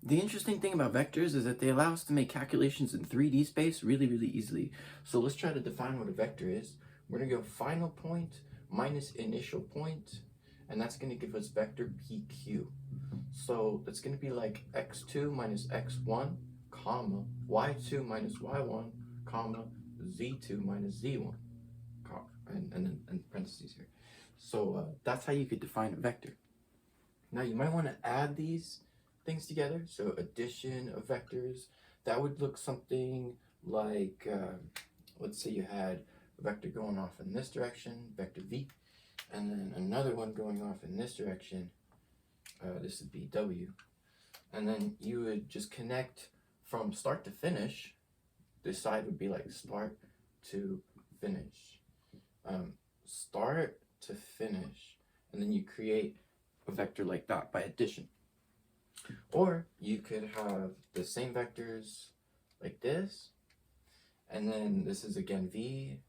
The interesting thing about vectors is that they allow us to make calculations in 3D space really, really easily. So let's try to define what a vector is. We're going to go final point minus initial point, and that's going to give us vector PQ. So it's going to be like x2 minus x1, comma, y2 minus y1, comma, z2 minus z1, and then parentheses here. So that's how you could define a vector. Now you might want to add these things together. So addition of vectors, that would look something like, let's say you had a vector going off in this direction, vector v, and then another one going off in this direction, this would be w. And then you would just connect from start to finish. This side would be like start to finish. Start to finish. And then you create a vector like that by addition. Or you could have the same vectors like this, and then this is again v,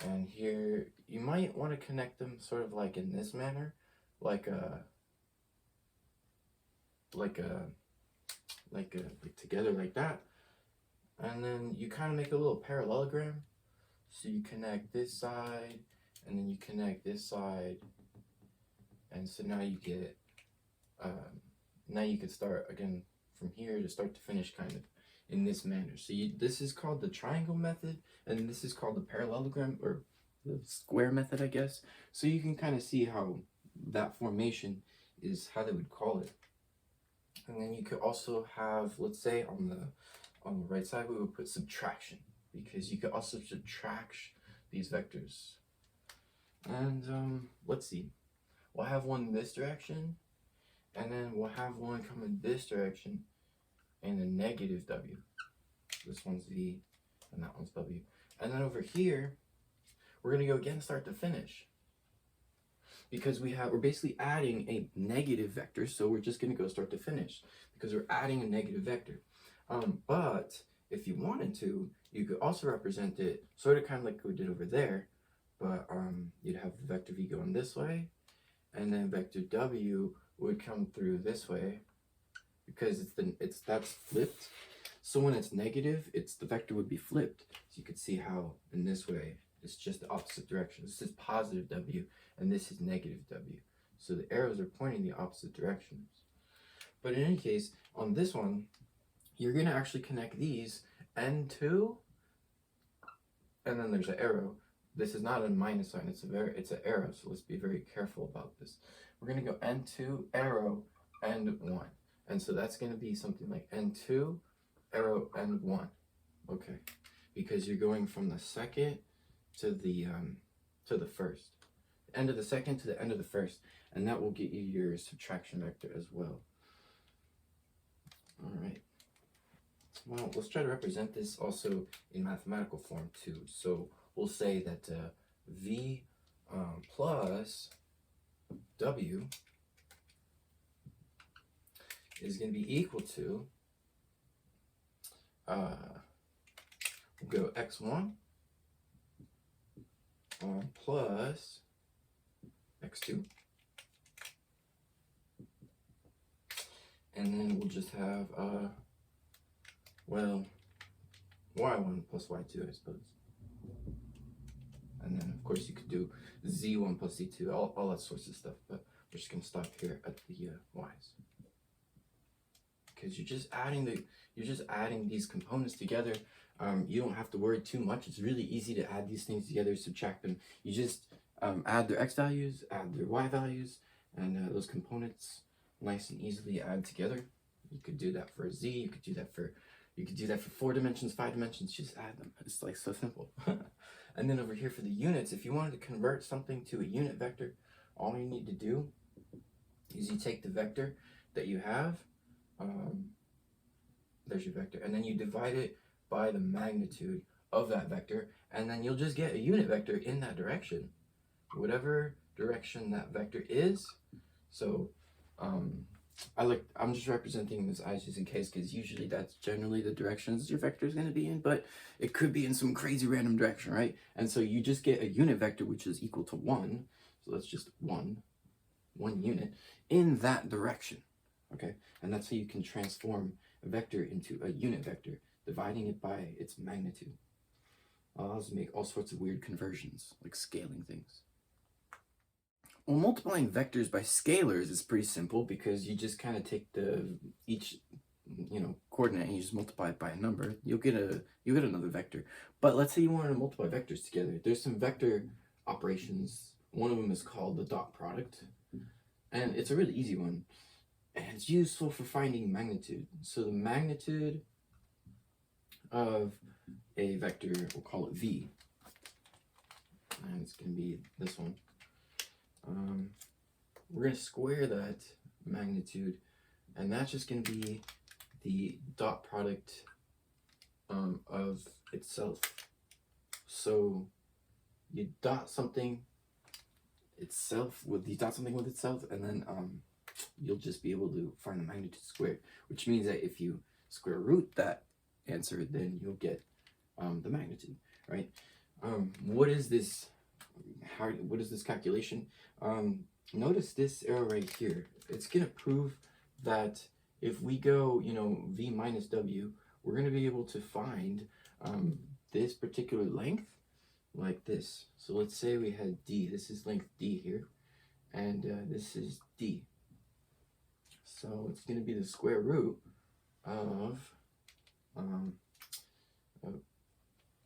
and here you might want to connect them sort of like in this manner, like together like that, and then you kind of make a little parallelogram. So you connect this side, and then you connect this side, and so now you get now you could start again from here to start to finish kind of in this manner. So this is called the triangle method, and this is called the parallelogram, or the square method, I guess. So you can kind of see how that formation is how they would call it. And then you could also have, let's say on the right side, we would put subtraction, because you could also subtract these vectors. And let's see, we'll have one in this direction, and then we'll have one come in this direction, and a negative w. This one's v, and that one's w. And then over here, we're gonna go again start to finish, because we're basically adding a negative vector, so we're just gonna go start to finish because we're adding a negative vector. But if you wanted to, you could also represent it sort of kind of like we did over there, but you'd have vector v going this way, and then vector w would come through this way, because that's flipped. So when it's negative, the vector would be flipped. So you could see how in this way it's just the opposite direction. This is positive w, and this is negative w. So the arrows are pointing the opposite directions. But in any case, on this one, you're going to actually connect these n2, and then there's an arrow. This is not a minus sign, it's an arrow, so let's be very careful about this. We're going to go n2, arrow, and 1. And so that's going to be something like n2, arrow, and 1. Okay, because you're going from the second to the first. End of the second to the end of the first, and that will get you your subtraction vector as well. All right. Well, let's try to represent this also in mathematical form too. So we'll say that v plus w is going to be equal to, we'll go x1 plus x2, and then we'll just have well, y1 plus y2, I suppose. And then of course you could do z1 plus z2, all that sorts of stuff, but we're just gonna stop here at the y's, because you're just adding these components together. You don't have to worry too much. It's really easy to add these things together, subtract them. You just add their x values, add their y values, and those components nice and easily add together. You could do that for a z, you could do that for 4 dimensions, 5 dimensions, just add them. It's like so simple. And then over here for the units, if you wanted to convert something to a unit vector, all you need to do is you take the vector that you have, there's your vector, and then you divide it by the magnitude of that vector, and then you'll just get a unit vector in that direction, whatever direction that vector is. So I'm just representing this as just in case, because usually that's generally the directions your vector is going to be in, but it could be in some crazy random direction, right? And so you just get a unit vector which is equal to 1, so that's just one unit in that direction. okay? And that's how you can transform a vector into a unit vector, dividing it by its magnitude. Allows to make all sorts of weird conversions, like scaling things. Well, multiplying vectors by scalars is pretty simple because you just kind of take each coordinate and you just multiply it by a number. You'll get another vector. But let's say you wanted to multiply vectors together. There's some vector operations. One of them is called the dot product, and it's a really easy one. And it's useful for finding magnitude. So the magnitude of a vector, we'll call it v, and it's going to be this one. We're going to square that magnitude, and that's just going to be the dot product of itself. So you dot something itself with itself, and then you'll just be able to find the magnitude squared, which means that if you square root that answer, then you'll get the magnitude, right? What is this? What is this calculation? Notice this arrow right here. It's going to prove that if we go, v minus w, we're going to be able to find this particular length like this. So let's say we had d. This is length d here, and this is d. So it's going to be the square root of,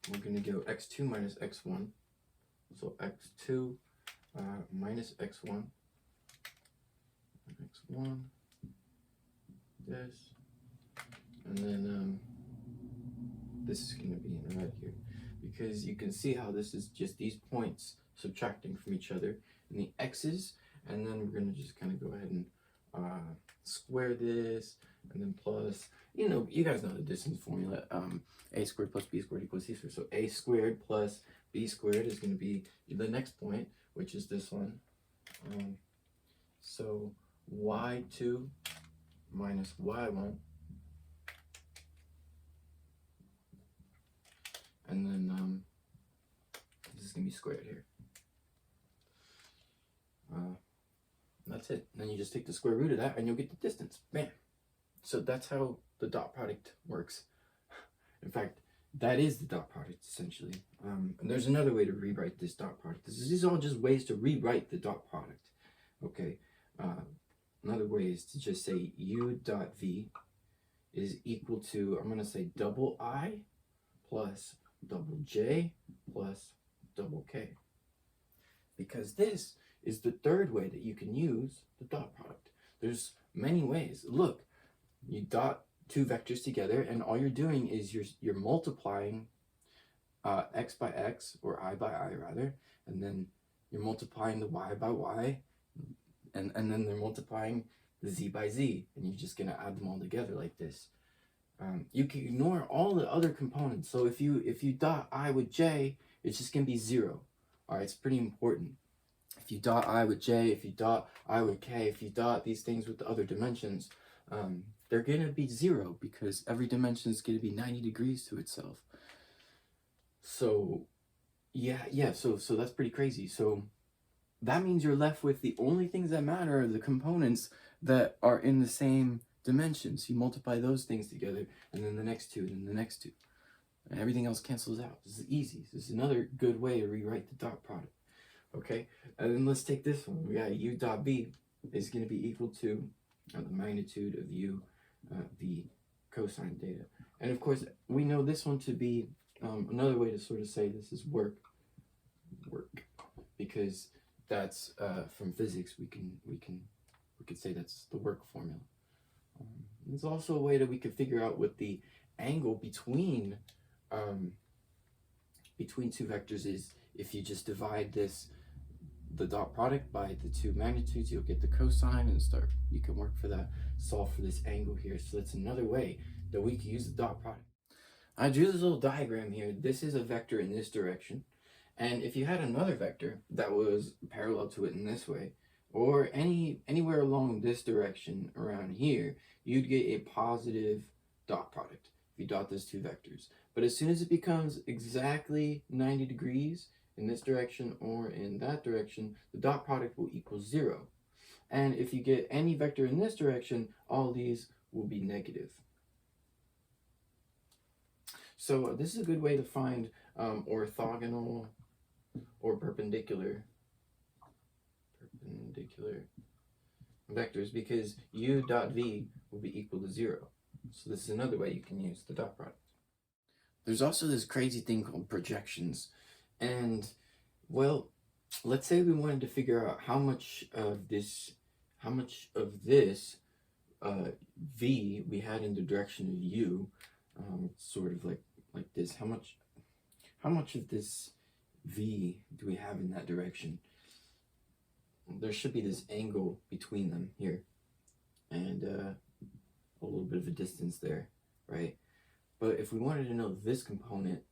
we're going to go x2 minus x1. So x2 minus x1, this, and then this is going to be in red here, because you can see how this is just these points subtracting from each other in the x's, and then we're going to just kind of go ahead and square this, and then plus, you guys know the distance formula, a squared plus b squared equals c squared. So a squared plus b squared is going to be the next point, which is this one. So y2 minus y1, and then this is going to be squared here. That's it. And then you just take the square root of that and you'll get the distance. Bam! So that's how the dot product works. In fact, that is the dot product, essentially. And there's another way to rewrite this dot product. This is all just ways to rewrite the dot product. Okay. Another way is to just say u dot v is equal to, I'm going to say double I plus double j plus double k. Because this is the third way that you can use the dot product. There's many ways. Look, you dot two vectors together, and all you're doing is you're multiplying x by x, or I by I rather, and then you're multiplying the y by y, and then they're multiplying the z by z, and you're just gonna add them all together like this. You can ignore all the other components. So if you dot I with j, it's just gonna be 0. All right, it's pretty important. If you dot I with j, if you dot I with k, if you dot these things with the other dimensions, they're going to be 0 because every dimension is going to be 90 degrees to itself. So, yeah, so that's pretty crazy. So that means you're left with the only things that matter are the components that are in the same dimensions. You multiply those things together, and then the next two, and then the next two. And everything else cancels out. This is easy. This is another good way to rewrite the dot product. Okay, and then let's take this one. We got u dot b is going to be equal to the magnitude of u v cosine theta. And of course, we know this one to be another way to sort of say this is work, because that's from physics. We could say that's the work formula. There's also a way that we could figure out what the angle between two vectors is. If you just divide the dot product by the two magnitudes, you'll get the cosine, and you can work for that, solve for this angle here. So that's another way that we can use the dot product. I drew this little diagram here. This is a vector in this direction, and if you had another vector that was parallel to it in this way, or anywhere along this direction around here, you'd get a positive dot product if you dot those two vectors. But as soon as it becomes exactly 90 degrees in this direction or in that direction, the dot product will equal 0. And if you get any vector in this direction, all these will be negative. So this is a good way to find orthogonal or perpendicular vectors, because u dot v will be equal to 0. So this is another way you can use the dot product. There's also this crazy thing called projections. And, well, let's say we wanted to figure out how much of this v we had in the direction of u, sort of like this. How much of this v do we have in that direction? There should be this angle between them here, and a little bit of a distance there, right? But if we wanted to know this component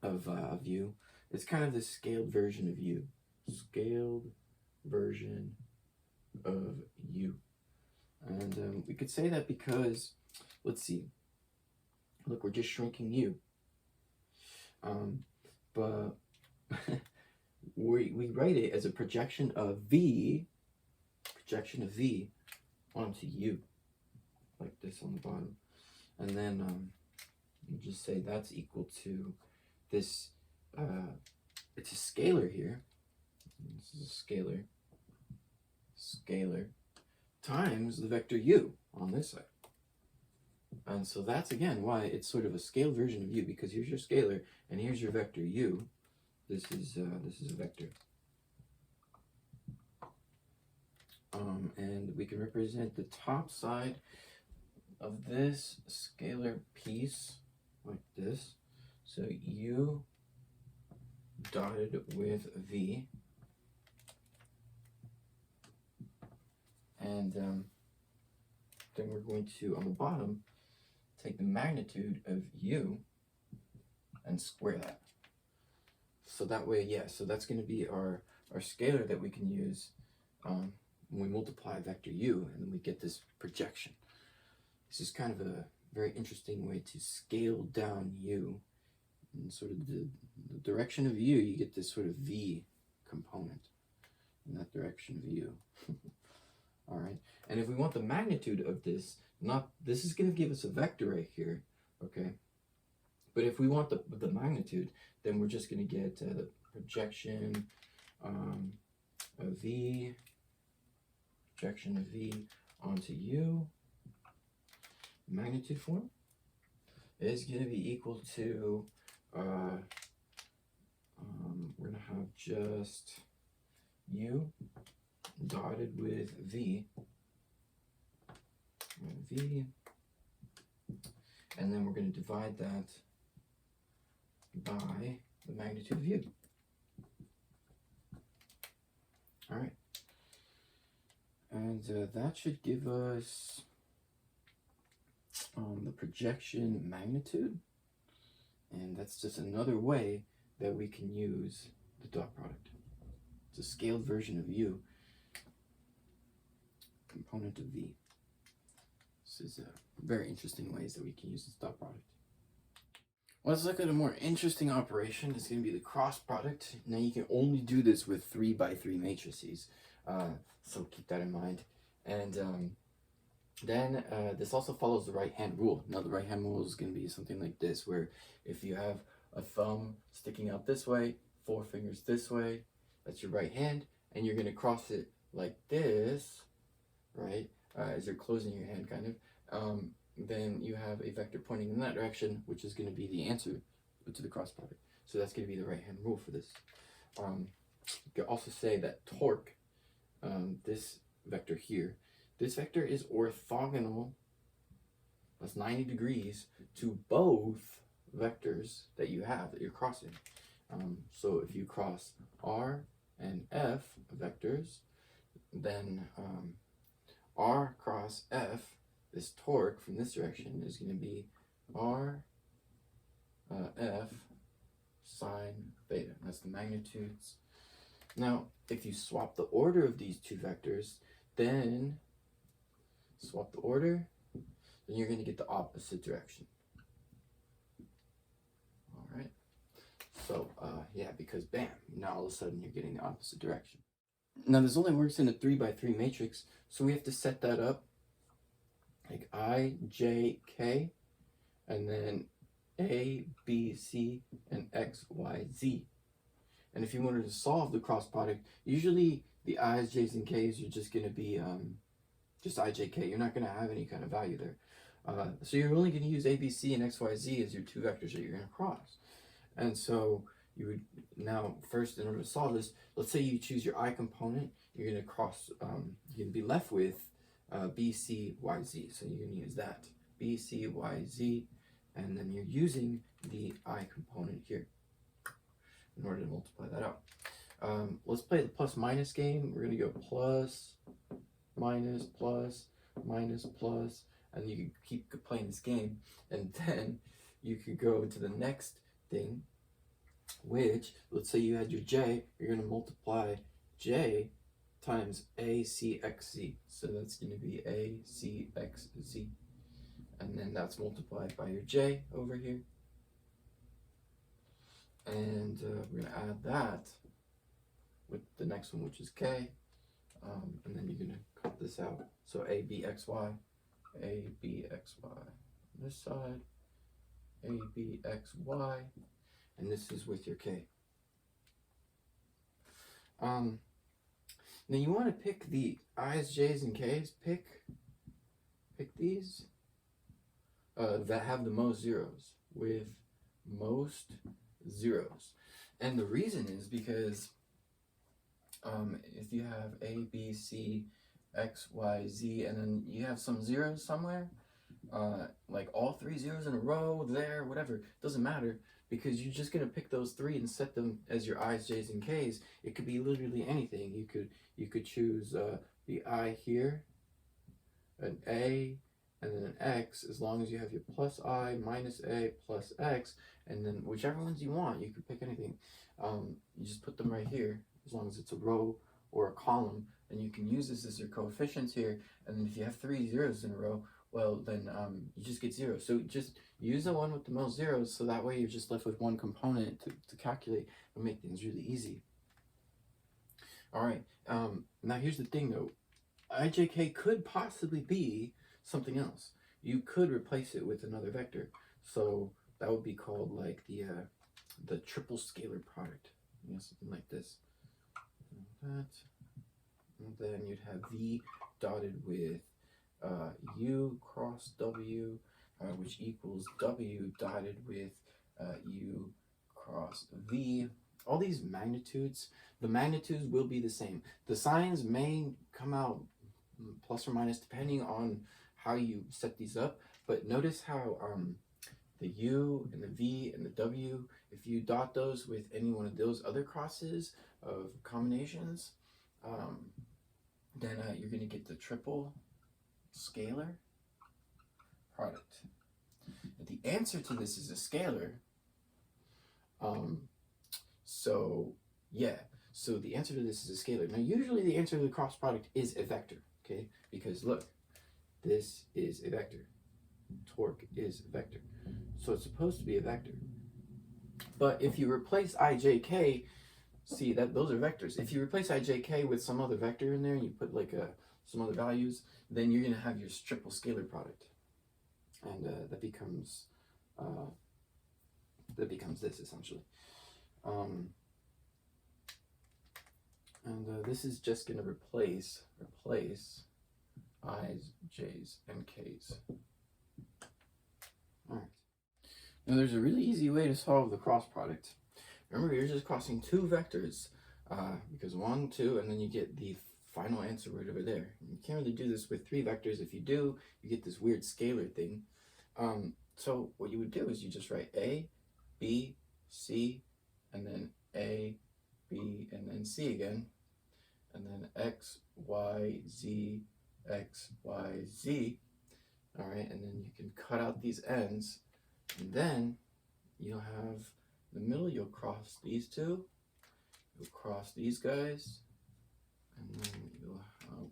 of u, it's kind of the scaled version of u. Scaled version of u. And we could say that because, let's see, look, we're just shrinking u. But we write it as a projection of v onto u, like this on the bottom. And then you just say that's equal to this, it's a scalar here. This is a scalar times the vector u on this side. And so that's again why it's sort of a scaled version of u, because here's your scalar and here's your vector u. This is a vector. And we can represent the top side of this scalar piece like this. So u dotted with v, and then we're going to, on the bottom, take the magnitude of u and square that. So that way, yeah, so that's going to be our scalar that we can use when we multiply vector u, and then we get this projection. This is kind of a very interesting way to scale down u. And sort of the direction of u, you get this sort of v component in that direction of u. All right, and if we want the magnitude of this, this is going to give us a vector right here, okay? But if we want the magnitude, then we're just going to get the projection of v onto u. Magnitude form is going to be equal to, we're going to have just u dotted with v, and then we're going to divide that by the magnitude of u. All right, and that should give us the projection magnitude, and that's just another way that we can use the dot product. It's a scaled version of u, component of v. This is very interesting ways that we can use this dot product. Let's look at a more interesting operation. It's going to be the cross product. Now you can only do this with 3 by 3 matrices, so keep that in mind. And then this also follows the right-hand rule. Now the right-hand rule is going to be something like this, where if you have a thumb sticking out this way, 4 fingers this way, that's your right hand, and you're going to cross it like this, right, as you're closing your hand, kind of, then you have a vector pointing in that direction, which is going to be the answer to the cross product. So that's going to be the right-hand rule for this. You can also say that torque, this vector here, this vector is orthogonal, that's 90 degrees, to both vectors that you have, that you're crossing. So if you cross R and F vectors, then R cross F, this torque from this direction, is going to be R F sine theta. That's the magnitudes. Now, if you swap the order of these two vectors, then you're going to get the opposite direction. All right. So, yeah, because bam, now all of a sudden you're getting the opposite direction. Now this only works in a 3 by 3 matrix, so we have to set that up like I, J, K, and then A, B, C, and X, Y, Z. And if you wanted to solve the cross product, usually the I's, J's, and K's are just going to be just I, J, K. You're not going to have any kind of value there. So you're only going to use A, B, C, and X, Y, Z as your two vectors that you're going to cross. And so you would now first, in order to solve this, let's say you choose your I component, you're going to cross, you're going to be left with B, C, Y, Z. So you're going to use that, B, C, Y, Z, and then you're using the I component here in order to multiply that out. Let's play the plus minus game. We're going to go plus, minus, plus, minus, plus, and you can keep playing this game, and then you could go to the next thing, which, let's say you had your J, you're going to multiply J times ACXZ. So that's going to be ACXZ. And then that's multiplied by your J over here. And we're going to add that with the next one, which is K. And then you're going to cut this out. So ABXY, ABXY on this side, ABXY, and this is with your K. Now you want to pick the I's, J's, and K's. Pick these that have the most zeros, with most zeros. And the reason is because if you have A, B, C, X, Y, Z, and then you have some zeros somewhere, like all 3 zeros in a row, there, whatever, doesn't matter, because you're just going to pick those 3 and set them as your I's, J's, and K's. It could be literally anything. You could choose the I here, an A, and then an X, as long as you have your plus I, minus A, plus X, and then whichever ones you want, you could pick anything. You just put them right here, as long as it's a row or a column, and you can use this as your coefficients here, and then if you have 3 zeros in a row, well, then you just get 0. So just use the one with the most zeros, so that way you're just left with one component to calculate and make things really easy. All right, now here's the thing though. IJK could possibly be something else. You could replace it with another vector. So that would be called like the triple scalar product. You know, something like this. That. And then you'd have V dotted with U cross W, which equals W dotted with U cross V. All these magnitudes, the magnitudes will be the same. The signs may come out plus or minus depending on how you set these up, but notice how the U and the V and the W, if you dot those with any one of those other crosses of combinations, then you're going to get the triple scalar product. But the answer to this is a scalar. So yeah, so the answer to this is a scalar. Now usually the answer to the cross product is a vector, okay? Because look, this is a vector. Torque is a vector. So it's supposed to be a vector. But if you replace IJK, see that those are vectors. If you replace IJK with some other vector in there and you put like some other values, then you're going to have your triple scalar product. And that becomes this essentially. This is just going to replace I's, J's, and K's. Alright. Now there's a really easy way to solve the cross product. Remember, you're just crossing 2 vectors, because 1, 2, and then you get the final answer right over there. You can't really do this with 3 vectors. If you do, you get this weird scalar thing. So what you would do is you just write A, B, C, and then A, B, and then C again, and then X, Y, Z, X, Y, Z. All right, and then you can cut out these ends, and then you'll have in the middle, you'll cross these 2, you'll cross these guys, and then you'll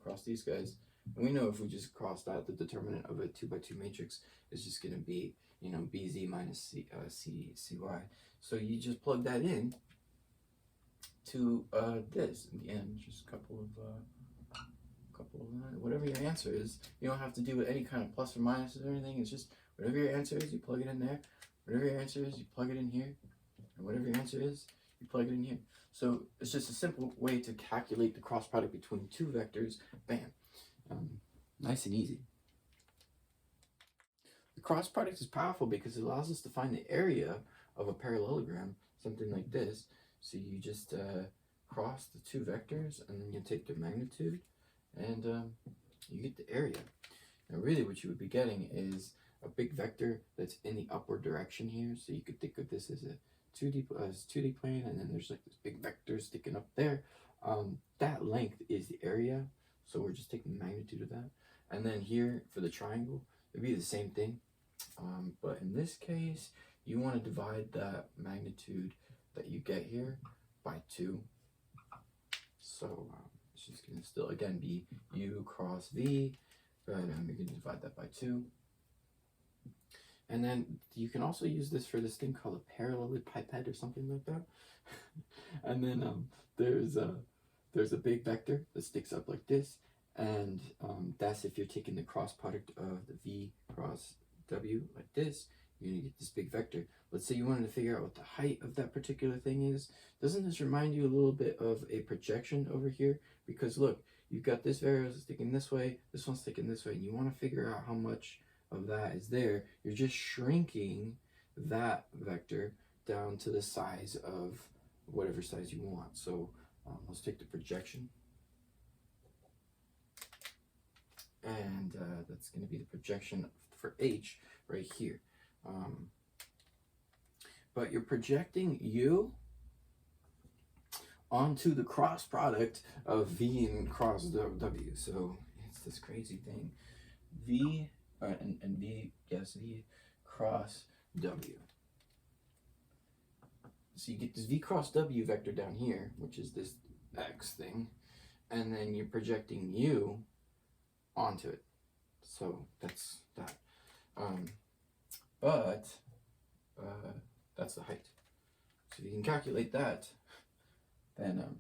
cross these guys. And we know if we just cross that, the determinant of a 2 by 2 matrix is just going to be, you know, BZ minus CY. So you just plug that in to this in the end. Just a couple of whatever your answer is. You don't have to do any kind of plus or minuses or anything. It's just whatever your answer is, you plug it in there. Whatever your answer is, you plug it in here. And whatever your answer is, you plug it in here. So it's just a simple way to calculate the cross product between two vectors. Bam. Nice and easy. The cross product is powerful because it allows us to find the area of a parallelogram, something like this. So you just cross the two vectors, and then you take their magnitude, and you get the area. Now really what you would be getting is a big vector that's in the upward direction here. So you could think of this as a 2D plane, and then there's like this big vector sticking up there. That length is the area, so we're just taking the magnitude of that. And then here for the triangle, it'd be the same thing. But in this case, you want to divide that magnitude that you get here by 2. So it's just going to still again be u cross v, but you're going to divide that by 2. And then you can also use this for this thing called a parallelepiped or something like that. And then there's a big vector that sticks up like this, and that's if you're taking the cross product of the v cross w like this. You're going to get this big vector. Let's say you wanted to figure out what the height of that particular thing is. Doesn't this remind you a little bit of a projection over here? Because look, you've got this variable sticking this way, this one's sticking this way, and you want to figure out how much of that is there. You're just shrinking that vector down to the size of whatever size you want. So let's take the projection. And that's going to be the projection for h right here. But you're projecting u onto the cross product of v and cross w. So it's this crazy thing. V and v, yes, v cross w. So you get this v cross w vector down here, which is this x thing, and then you're projecting u onto it. So that's that. But that's the height. So if you can calculate that, then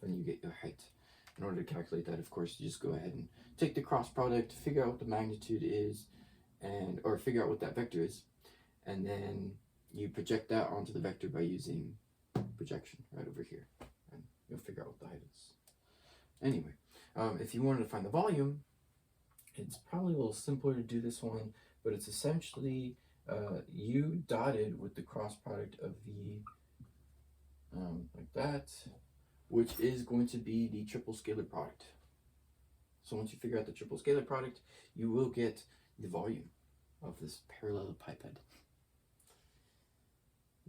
you get your height. In order to calculate that, of course, you just go ahead and take the cross product, figure out what the magnitude is, or figure out what that vector is, and then you project that onto the vector by using projection right over here, and you'll figure out what the height is. Anyway, if you wanted to find the volume, it's probably a little simpler to do this one, but it's essentially u dotted with the cross product of v like that, which is going to be the triple scalar product. So once you figure out the triple scalar product, you will get the volume of this parallelepiped.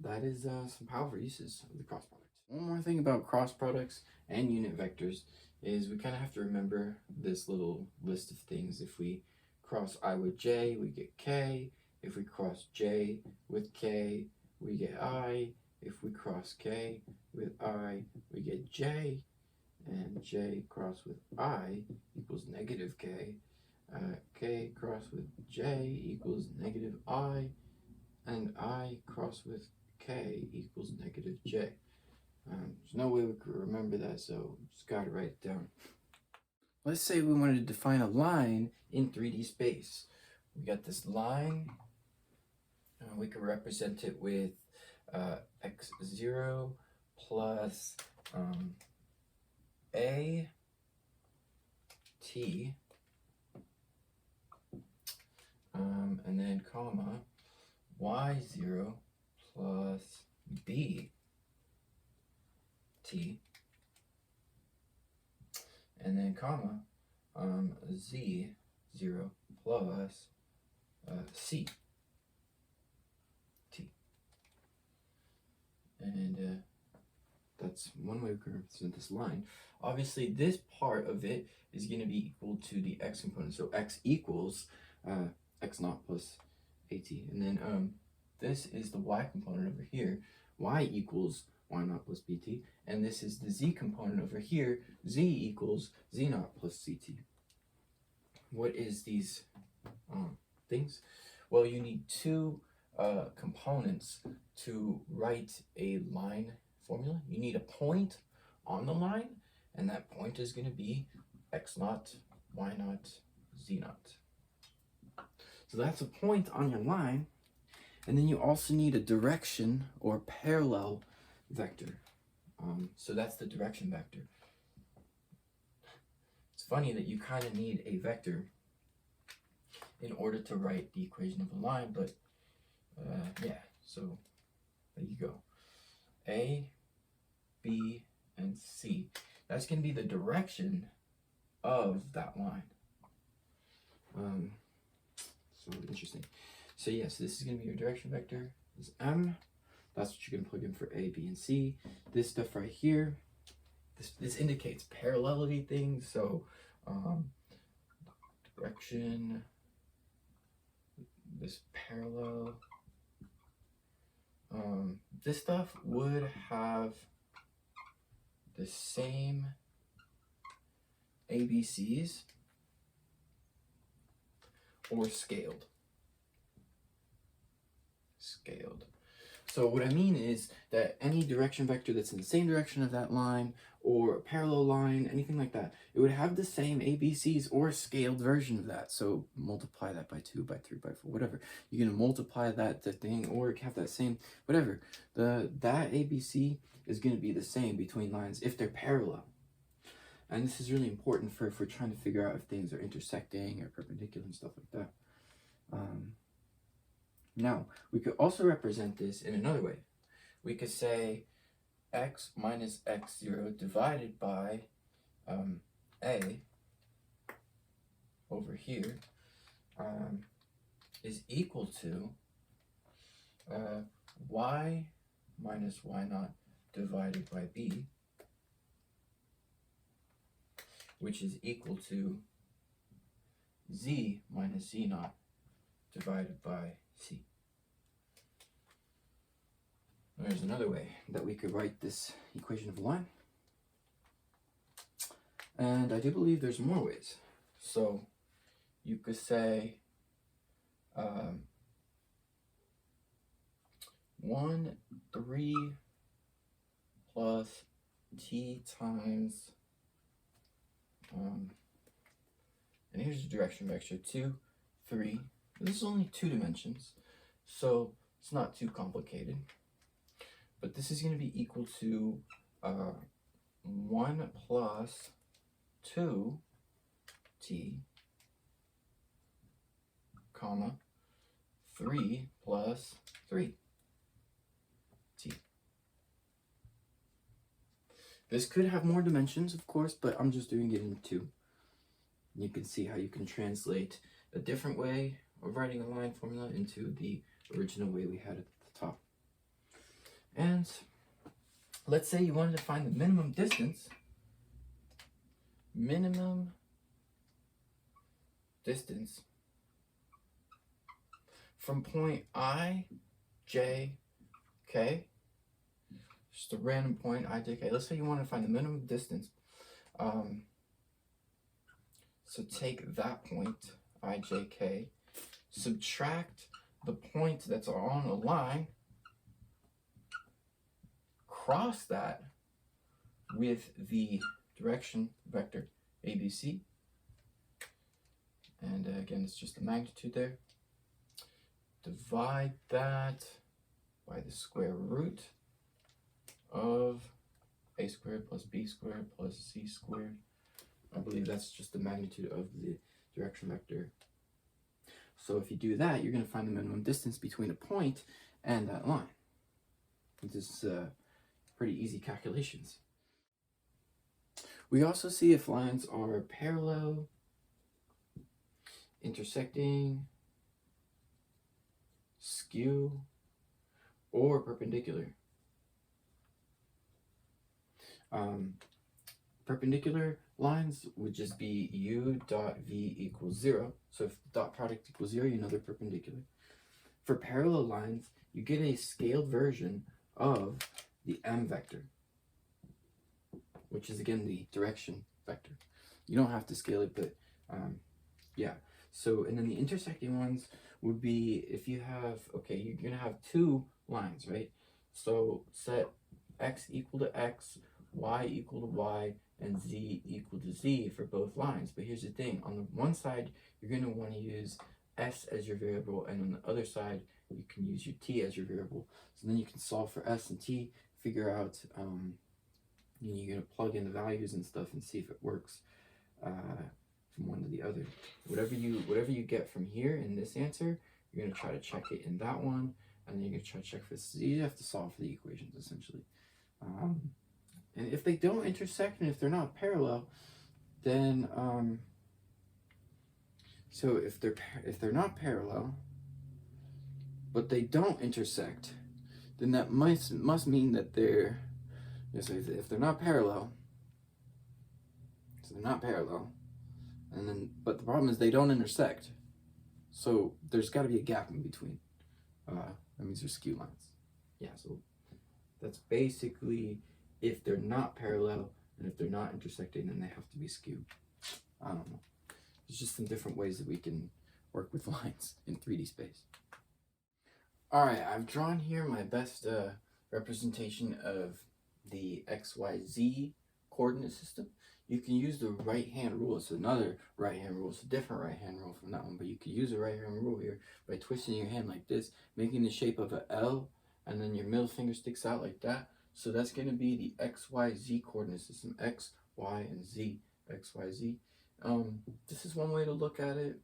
That is some powerful uses of the cross product. One more thing about cross products and unit vectors is we kind of have to remember this little list of things. If we cross I with j, we get k. If we cross j with k, we get I. If we cross k with I, we get j. And j cross with I equals negative k. K cross with j equals negative I. And I cross with k equals negative j. There's no way we could remember that, so just gotta write it down. Let's say we wanted to define a line in 3D space. We got this line. We could represent it with x0 plus a t, and then comma y0 plus b t, and then comma z0 plus c t. And that's one way we can represent this line. Obviously, this part of it is going to be equal to the x component. So x equals x naught plus at. And then this is the y component over here. Y equals y naught plus bt. And this is the z component over here. Z equals z naught plus ct. What is these things? Well, you need two components to write a line formula, you need a point on the line, and that point is going to be x naught, y naught, z naught. So that's a point on your line, and then you also need a direction or parallel vector. So that's the direction vector. It's funny that you kind of need a vector in order to write the equation of a line, but yeah, so there you go. A, B, and C. That's going to be the direction of that line. So interesting. So yes, this is going to be your direction vector. This is M. That's what you're going to plug in for A, B, and C. This stuff right here, this indicates parallelity things. So direction, this parallel. This stuff would have the same ABCs or scaled. So what I mean is that any direction vector that's in the same direction of that line or a parallel line, anything like that, it would have the same ABCs or a scaled version of that. So multiply that by 2, by 3, by 4, whatever. You're going to multiply that thing or have that same, whatever. That ABC is going to be the same between lines if they're parallel. And this is really important if we're trying to figure out if things are intersecting or perpendicular and stuff like that. Now, we could also represent this in another way. We could say x minus x0 divided by a over here is equal to y minus y naught divided by b, which is equal to z minus z naught divided by c. There's another way that we could write this equation of a line. And I do believe there's more ways. So you could say 1, 3 plus t times, and here's the direction vector, 2, 3. This is only 2 dimensions, so it's not too complicated. But this is going to be equal to 1 plus 2t, comma, 3 plus 3t. This could have more dimensions, of course, but I'm just doing it in 2. You can see how you can translate a different way of writing a line formula into the original way we had at the top. And let's say you wanted to find the minimum distance. From point I, J, K. Just a random point, I, J, K. Let's say you want to find the minimum distance. So take that point, I, J, K. Subtract the point that's on a line. Cross that with the direction vector ABC, and again it's just the magnitude there. Divide that by the square root of a squared plus b squared plus c squared. I believe that's just the magnitude of the direction vector. So if you do that, you're going to find the minimum distance between a point and that line. This is pretty easy calculations. We also see if lines are parallel, intersecting, skew, or perpendicular. Perpendicular lines would just be u dot v equals 0. So if the dot product equals 0, you know they're perpendicular. For parallel lines, you get a scaled version of the m vector, which is again the direction vector. You don't have to scale it, but yeah. So, and then the intersecting ones would be if you have, okay, you're gonna have 2 lines, right? So set x equal to x, y equal to y, and z equal to z for both lines. But here's the thing, on the one side, you're going to want to use s as your variable, and on the other side, you can use your t as your variable. So then you can solve for s and t, figure out, you're going to plug in the values and stuff and see if it works from one to the other. Whatever you get from here in this answer, you're going to try to check it in that one, and then you're going to try to check for this. So you have to solve for the equations, essentially. And if they don't intersect and if they're not parallel, then so if they're not parallel, but they don't intersect, then that must mean that they're, so if they're not parallel, so they're not parallel, and then but the problem is they don't intersect. So there's got to be a gap in between. That means they're skew lines. Yeah, so that's basically if they're not parallel, and if they're not intersecting, then they have to be skew. I don't know. There's just some different ways that we can work with lines in 3D space. All right, I've drawn here my best representation of the XYZ coordinate system. You can use the right-hand rule. It's another right-hand rule. It's a different right-hand rule from that one, but you can use a right-hand rule here by twisting your hand like this, making the shape of an L, and then your middle finger sticks out like that. So that's going to be the XYZ coordinate system, X, Y, and Z, XYZ. This is one way to look at it.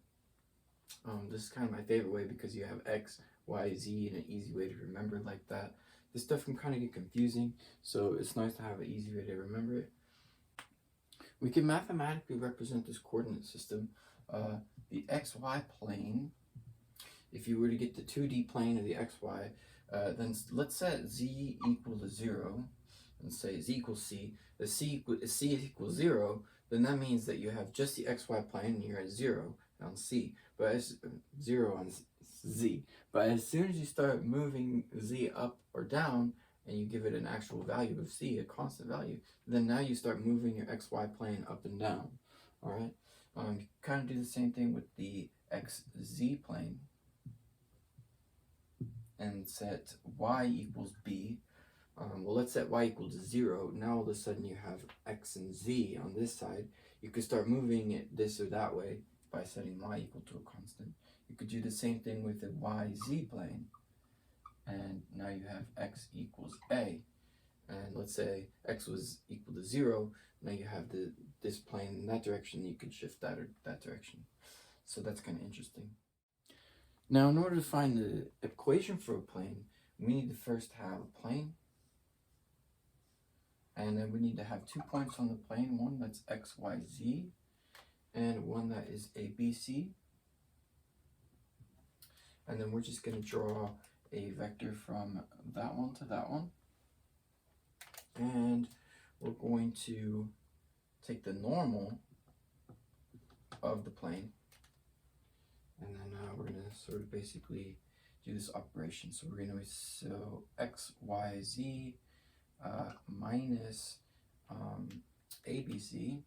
This is kind of my favorite way because you have X, Y, Z, and an easy way to remember it like that. This stuff can kind of get confusing, so it's nice to have an easy way to remember it. We can mathematically represent this coordinate system. The XY plane, if you were to get the 2D plane of the XY, then let's set Z equal to 0, and say Z equals C. If C equals 0, then that means that you have just the XY plane and you're at 0 on C, but as 0 on Z. But as soon as you start moving Z up or down, and you give it an actual value of C, a constant value, then now you start moving your XY plane up and down. All right. You kind of do the same thing with the XZ plane, and set Y equals B. Well, let's set Y equal to 0. Now all of a sudden you have X and Z on this side. You could start moving it this or that way by setting Y equal to a constant. You could do the same thing with the YZ plane. And now you have X equals A. And let's say X was equal to 0. Now you have this plane in that direction. You can shift that or that direction. So that's kind of interesting. Now, in order to find the equation for a plane, we need to first have a plane. And then we need to have 2 points on the plane, one that's XYZ and one that is ABC. And then we're just going to draw a vector from that one to that one. And we're going to take the normal of the plane. And then we're going to sort of basically do this operation. So we're going to, so XYZ minus ABC,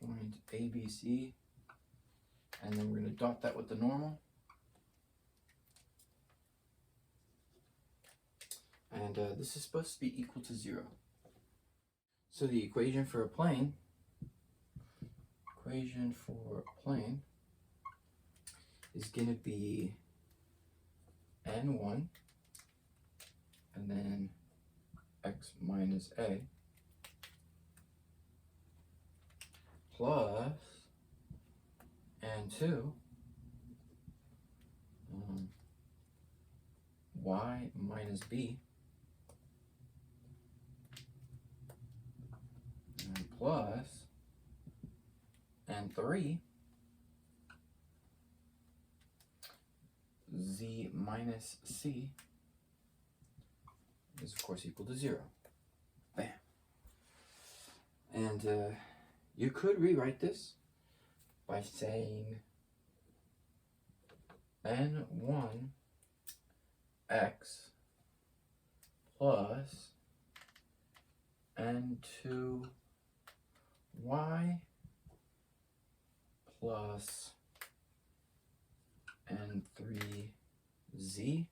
point ABC, and then we're going to dot that with the normal. And this is supposed to be equal to 0. So the equation for a plane, is going to be N1 and then X minus A plus N2 Y minus B and plus N3 Z minus C is of course equal to 0. Bam. And you could rewrite this by saying N1 X plus N2 Y plus N3 Z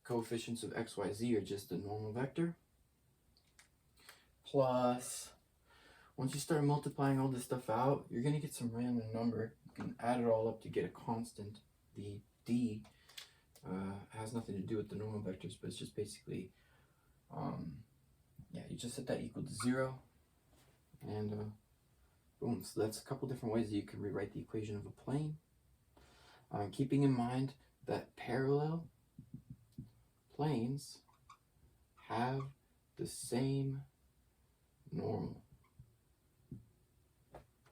coefficients of x, y, z are just the normal vector, plus, once you start multiplying all this stuff out, you're going to get some random number. You can add it all up to get a constant. The d has nothing to do with the normal vectors, but it's just basically, yeah, you just set that equal to 0, and boom. So that's a couple different ways that you can rewrite the equation of a plane. Keeping in mind that parallel planes have the same normal.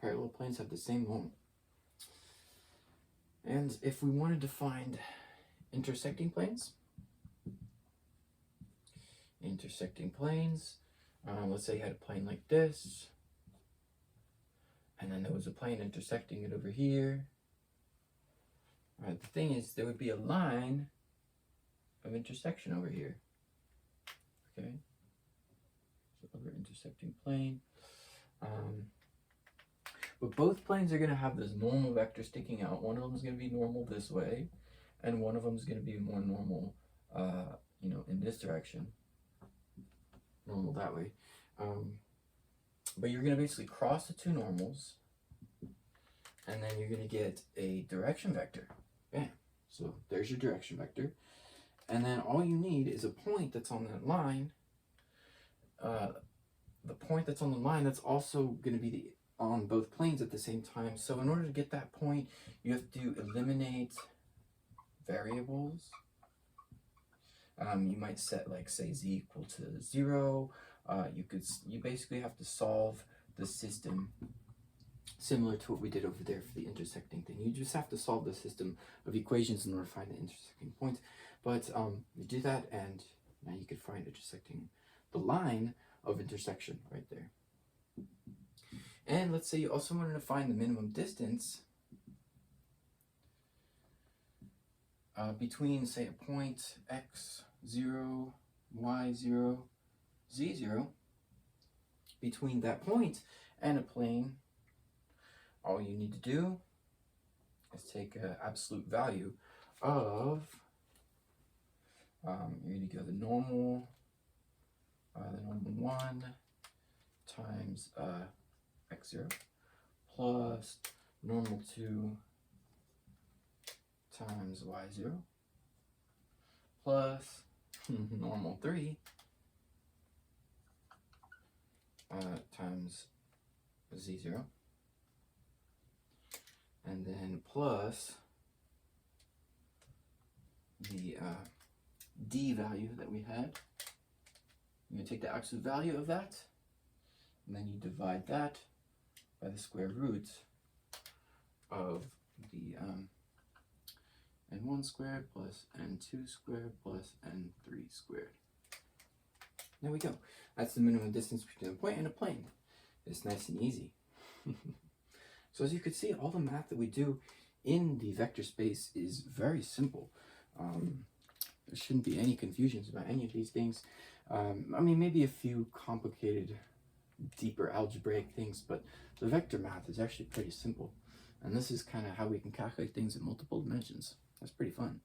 Parallel planes have the same normal. And if we wanted to find intersecting planes, let's say you had a plane like this, and then there was a plane intersecting it over here. The thing is, there would be a line of intersection over here. Okay, so over intersecting plane. But both planes are going to have this normal vector sticking out. One of them is going to be normal this way, and one of them is going to be more normal, in this direction. Normal that way. But you're going to basically cross the two normals, and then you're going to get a direction vector. Bam. So there's your direction vector. And then all you need is a point that's on that line. The point that's on the line, that's also going to be on both planes at the same time. So in order to get that point, you have to eliminate variables. You might set, like, say z equal to 0. You basically have to solve the system similar to what we did over there for the intersecting thing. You just have to solve the system of equations in order to find the intersecting points. But you do that, and now you can find intersecting the line of intersection right there. And let's say you also wanted to find the minimum distance between, say, a point x0, y0, z0. Between that point and a plane, all you need to do is take an absolute value of, you're going to go the normal 1 times x0 plus normal 2 times y0 plus normal 3 times z0, and then plus the d value that we had. You're going to take the absolute value of that, and then you divide that by the square root of the n1 squared plus n2 squared plus n3 squared. There we go. That's the minimum distance between a point and a plane. It's nice and easy. So as you can see, all the math that we do in the vector space is very simple. There shouldn't be any confusions about any of these things. I mean, maybe a few complicated, deeper algebraic things, but the vector math is actually pretty simple. And this is kind of how we can calculate things in multiple dimensions. That's pretty fun.